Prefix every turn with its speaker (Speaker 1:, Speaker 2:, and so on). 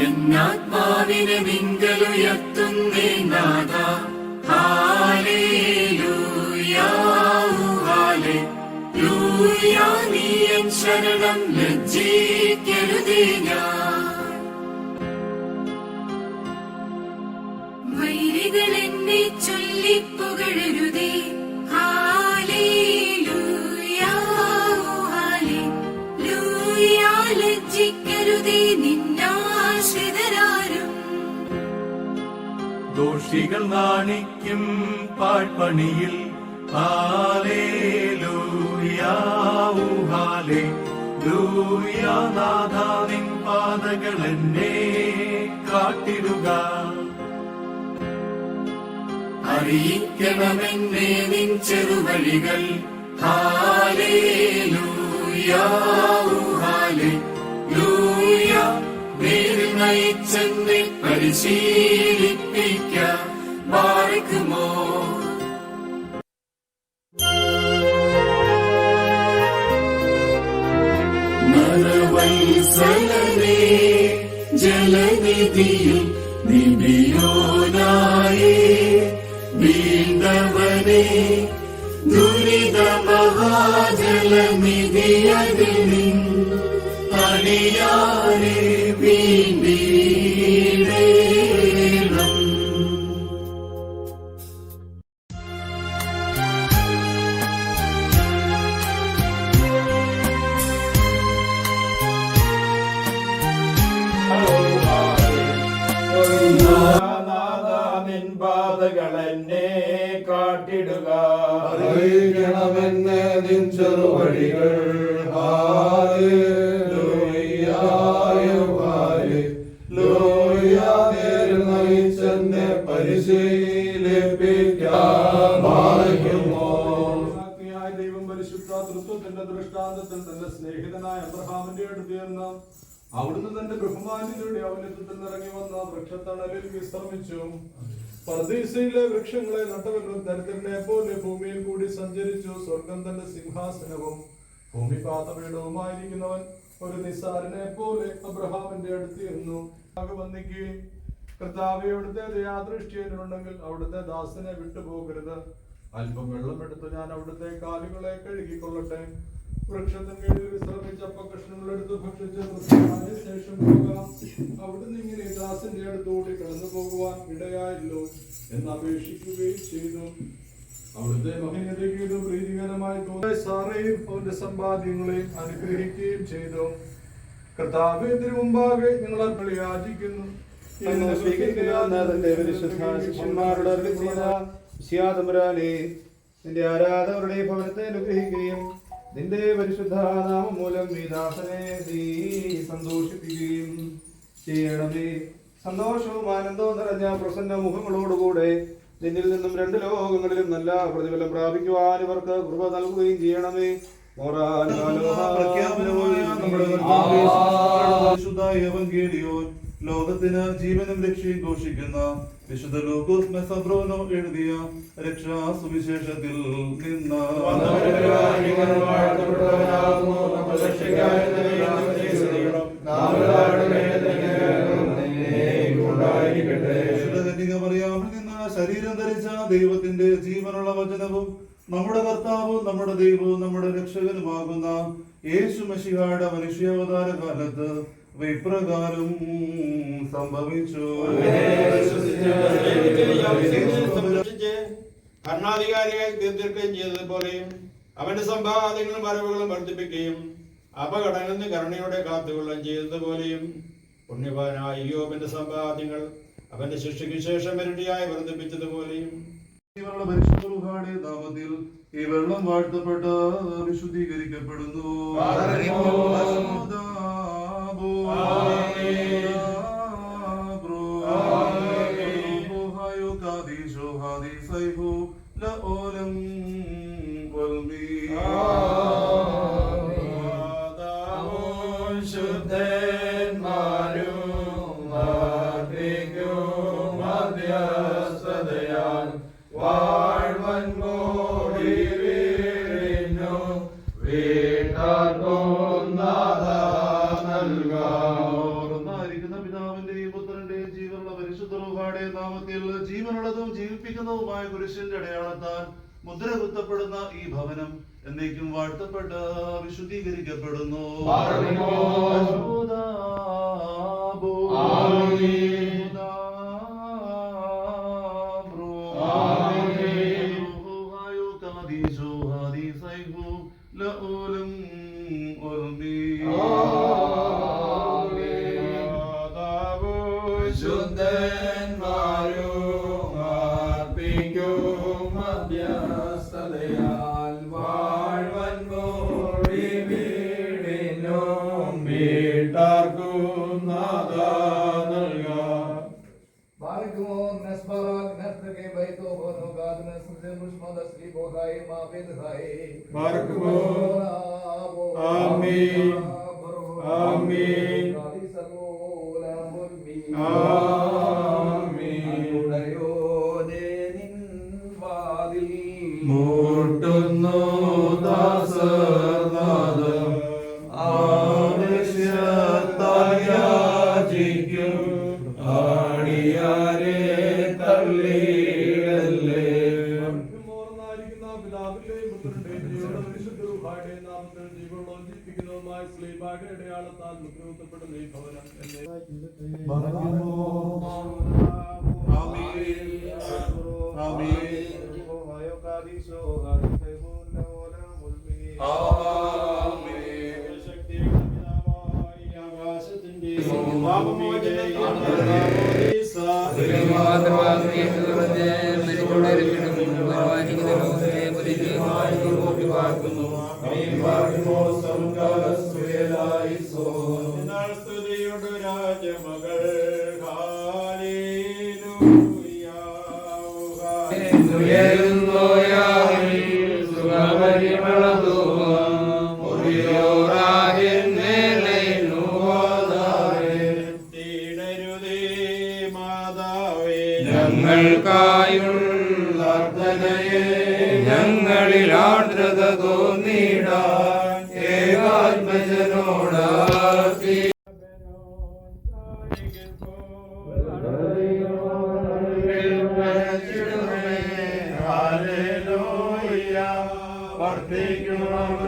Speaker 1: എന്നാത്മാവിനെ നിങ്കലുയർത്തുന്നേ നാഥ. Hallelujah hallelujah, നീ N ശരണം, ലജ്ജിക്കരുതേ ഞാൻ. വൈരികൾ എന്നെ ചൊല്ലിപ്പുകഴരുതേ. ഹല്ലേലൂയ ഹല്ലേലൂയ, ലജ്ജിക്കരുതേ നിന്നാശ്രിതരാരും.
Speaker 2: ദോഷികൾ നാണിക്കും പാഴ്പണിയിൽ ഹല്ലേലൂയ ഹല്ലേലൂയ, നാഥ നിൻ പാതകൾ എന്നെ കാട്ടിടുക.
Speaker 1: അറിയിക്കണമെന്നേ നിൻ ചെറുവഴികൾ. ഹല്ലേലൂയ ഹല്ലേലൂയ, നേരിൽ നയിച്ചെന്നെ പരിശീലിപ്പിക്ക. ബാറക്കുമോ നരവത്സലനേ, ജലനിധിയിൽ നിബിയോനായേ, വീണ്ടവനെ ദുരിതമഹാജലനിധിയതിൽ നിൻ അണിയാനെ വീണ്ടീടേണം.
Speaker 3: നിൻ പാതകളെന്നെ കാട്ടിടുക.
Speaker 4: അറിയിക്കണമെന്ന് നിൻ ചെറുവഴികൾ. ഹല്ലേലൂയ ഹല്ലേലൂയ, നേരിൽ നയിച്ചെന്നെ പരിശീലിപ്പിക്കുമോ.
Speaker 3: ദൈവം പരിശുദ്ധ തൃത്വത്തിന്റെ ദൃഷ്ടാന്തത്തിൽ തന്റെ സ്നേഹിതനായ അബ്രഹാമിന്റെ അടുത്ത് അവിടുന്ന് തന്റെ ബഹുമാനിലൂടെ അവനത്തിൽ നിറങ്ങി വന്ന വൃക്ഷത്തണലിൽ വിശ്രമിച്ചു. പർദീസയിലെ വൃക്ഷങ്ങളെ നട്ടവനും ദരിദ്രനെ പോലെ ഭൂമിയിൽ കൂടി സഞ്ചരിച്ചു. സ്വർഗം തന്റെ സിംഹാസനവും ഭൂമി പാതപീഠവുമായിരിക്കുന്നവൻ ഒരു നിസ്സാരനെ പോലെ അബ്രഹാമിന്റെ അടുത്തിരുന്നു. വന്നിക്കുകയും കർത്താവേ, അവിടുത്തെ ദയാദൃഷ്ടിയുണ്ടെങ്കിൽ അവിടുത്തെ ദാസനെ വിട്ടുപോകരുത്. അല്പം വെള്ളമെടുത്ത് ഞാൻ അവിടുത്തെ കാലുകളെ കഴുകിക്കൊള്ളട്ടെ. വൃക്ഷത്തിന് കീഴിൽ വിശ്രമിച്ച അപ്പകഷ്ണങ്ങളെടുത്ത് ഭക്ഷിച്ച് ശേഷം പോകാം. അവിടുന്ന് ഇങ്ങനെ ദാസന്റെ അടുത്തുകൂടി കടന്നു പോകുവാൻ ഇടയായല്ലോ എന്ന് അപേക്ഷിക്കുകയും ചെയ്തു. അവിടുത്തെ മഹനീയതയ്ക്ക് പ്രീതികരമായി തോന്നിയ സാറയും അവന്റെ സമ്പാദ്യങ്ങളെയും അനുഗ്രഹിക്കുകയും ചെയ്തു. കർത്താവേ, തിരുമുമ്പാകെ ഞങ്ങൾ അർപ്പണ യാചിക്കുന്നു.
Speaker 5: നിന്റെ ആരാധകരുടെ ഭവനത്തെ അനുഗ്രഹിക്കുകയും നിന്റെ പരിശുദ്ധ നാമം മൂലം ഈ ദാസനെ നീ സന്തോഷിപ്പിക്കുകയും ചെയ്യണമേ. സന്തോഷവും ആനന്ദവും നിറഞ്ഞ പ്രസന്ന മുഖങ്ങളോടുകൂടെ നിന്നിൽ നിന്നും രണ്ട് ലോകങ്ങളിലും നല്ല പ്രതിഫലം പ്രാപിക്കുവാൻ ഇവർക്ക് കൃപ നൽകുകയും ചെയ്യണമേ.
Speaker 4: ലോകത്തിന് ജീവനും രക്ഷയും ഘോഷിക്കുന്ന വിശുദ്ധ ലൂക്കോസ് മെസബ്രോനോ എഴുതിയ രക്ഷാ സുവിശേഷത്തിൽ നിന്ന് പറയാമിൽ നിന്ന് ശരീരം ധരിച്ച ദൈവത്തിന്റെ ജീവനുള്ള വചനവും നമ്മുടെ കർത്താവും നമ്മുടെ ദൈവവും നമ്മുടെ രക്ഷകനുമാകുന്ന യേശു മശിഹായുടെ മനുഷ്യാവതാര കാലത്ത് ഇപ്രകാരം സംഭവിച്ചു.
Speaker 5: ഭരണാധികാരിയായി തീർക്കുകയും ചെയ്തതുപോലെയും അവന്റെ സമ്പാദ്യങ്ങളും വരവുകളും വർദ്ധിപ്പിക്കുകയും അപകടങ്ങളിൽ നിന്ന് കരുണയോടെ കാത്തുകൊള്ളുകയും ചെയ്തതുപോലെയും പുണ്യവാനായ യോബിന്റെ സമ്പാദ്യങ്ങൾ അവന്റെ ശിക്ഷയ്ക്ക് ശേഷം ഇരട്ടിയായി വർദ്ധിപ്പിച്ചതുപോലെയും
Speaker 4: നാമത്തിൽ ഈ വെള്ളം വാഴ്ത്തപ്പെട്ട് വിശുദ്ധീകരിക്കപ്പെടുന്നു.
Speaker 5: വീട്ടാർക്കും നാഥ നൽകാം.
Speaker 4: ഒന്നായിരിക്കുന്ന പിതാവിന്റെയും പുത്രന്റെയും ജീവനുള്ള പരിശുദ്ധ റൂഹായുടെ നാമത്തിൽ ജീവനുള്ളതും ജീവിപ്പിക്കുന്നതുമായ കുരിശിന്റെ അടയാളത്താൽ മുദ്ര കുത്തപ്പെടുന്ന ഈ ഭവനം എന്നേക്കും വാഴ്ത്തപ്പെട്ട് വിശുദ്ധീകരിക്കപ്പെടുന്നു.
Speaker 2: മൂട്ടുന്നു ദാസനാദം ആവശ്യത്തായാചിക്കും ആണിയാരെ തള്ളിയിടല്ലേ.
Speaker 3: ഓർന്നായിരിക്കുന്ന പിതാവിന്റെയും പുത്രന്റെയും ജീവനുള്ള പരിശുദ്ധ റൂഹായുടെയും നാമത്തിൽ ജീവനുള്ളതും ജീവിപ്പിക്കുന്നതുമായ ശ്ലീബായുടെ അടയാളത്താൽ മുദ്രകുത്തപ്പെടുന്ന ഈ ഭവനം
Speaker 2: ഞങ്ങൾക്കായുള്ള ഞങ്ങളിൽ ആർദ്രത തോന്നിടാൻ ഏകാത്മജനോടാക്കി വർദ്ധിക്കണം